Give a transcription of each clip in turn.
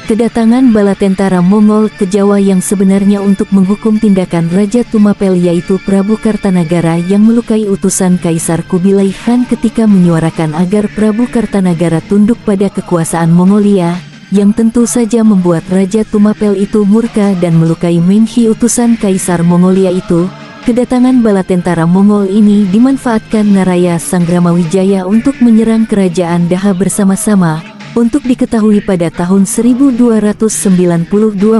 Kedatangan bala tentara Mongol ke Jawa yang sebenarnya untuk menghukum tindakan Raja Tumapel yaitu Prabu Kartanagara yang melukai utusan Kaisar Kubilai Khan ketika menyuarakan agar Prabu Kartanagara tunduk pada kekuasaan Mongolia, yang tentu saja membuat Raja Tumapel itu murka dan melukai Menghi utusan Kaisar Mongolia itu. Kedatangan bala tentara Mongol ini dimanfaatkan Naraya Sangramawijaya untuk menyerang kerajaan Daha bersama-sama. Untuk diketahui pada tahun 1292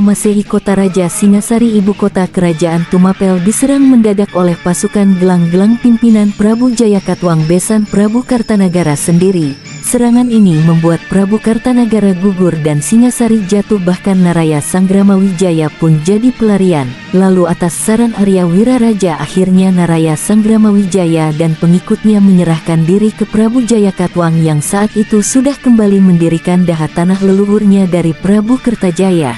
Masehi kota Raja Singasari ibu kota kerajaan Tumapel diserang mendadak oleh pasukan gelang-gelang pimpinan Prabu Jayakatwang besan Prabu Kartanagara sendiri. Serangan ini membuat Prabu Kartanagara gugur dan Singasari jatuh, bahkan Naraya Sangramawijaya pun jadi pelarian. Lalu atas saran Arya Wiraraja akhirnya Naraya Sangramawijaya dan pengikutnya menyerahkan diri ke Prabu Jayakatwang yang saat itu sudah kembali mendirikan Daha tanah leluhurnya dari Prabu Kertajaya.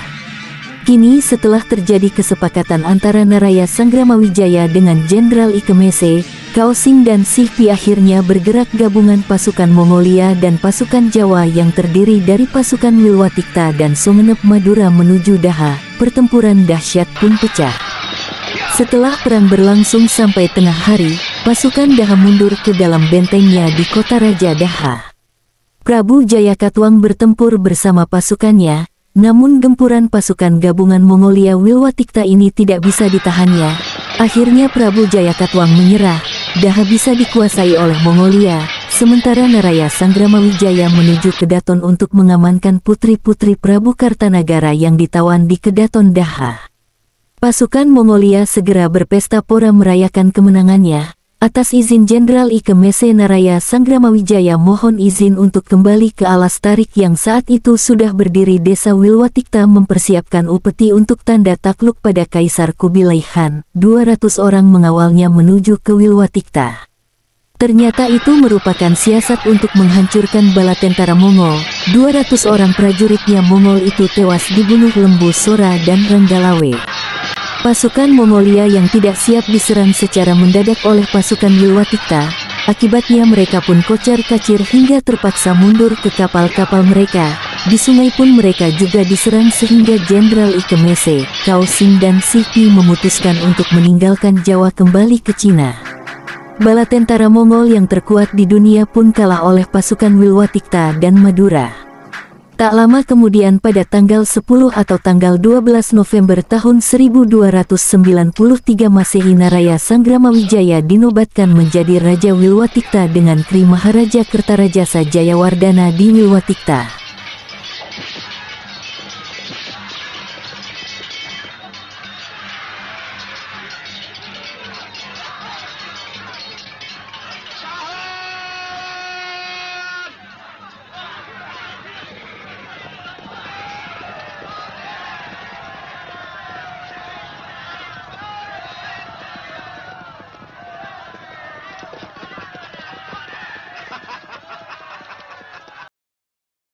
Kini setelah terjadi kesepakatan antara Naraya Sangramawijaya dengan Jenderal Ikemese, Kaosing dan Sihpi akhirnya bergerak gabungan pasukan Mongolia dan pasukan Jawa yang terdiri dari pasukan Wilwatikta dan Sumenep Madura menuju Daha. Pertempuran dahsyat pun pecah. Setelah perang berlangsung sampai tengah hari, pasukan Daha mundur ke dalam bentengnya di kota Raja Daha. Prabu Jayakatwang bertempur bersama pasukannya, namun gempuran pasukan gabungan Mongolia Wilwatikta ini tidak bisa ditahannya. Akhirnya Prabu Jayakatwang menyerah. Daha bisa dikuasai oleh Mongolia, sementara Naraya Sangramawijaya menuju Kedaton untuk mengamankan putri-putri Prabu Kartanagara yang ditawan di Kedaton Daha. Pasukan Mongolia segera berpesta pora merayakan kemenangannya. Atas izin Jenderal Ikemese, Naraya Sangramawijaya mohon izin untuk kembali ke Alas Tarik yang saat itu sudah berdiri. Desa Wilwatikta mempersiapkan upeti untuk tanda takluk pada Kaisar Kubilai Khan. 200 orang mengawalnya menuju ke Wilwatikta. Ternyata itu merupakan siasat untuk menghancurkan bala tentara Mongol. 200 orang prajuritnya Mongol itu tewas dibunuh Lembu Sora dan Ranggalawe. Pasukan Mongolia yang tidak siap diserang secara mendadak oleh pasukan Wilwatikta, akibatnya mereka pun kocar-kacir hingga terpaksa mundur ke kapal-kapal mereka. Di sungai pun mereka juga diserang sehingga Jenderal Ikemese, Kaosing dan Sihpi memutuskan untuk meninggalkan Jawa kembali ke Cina. Bala tentara Mongol yang terkuat di dunia pun kalah oleh pasukan Wilwatikta dan Madura. Tak lama kemudian pada tanggal 10 atau tanggal 12 November tahun 1293 Masehi, Naraya Sangramawijaya dinobatkan menjadi Raja Wilwatikta dengan Kri Maharaja Kertarajasa Jayawardana di Wilwatikta.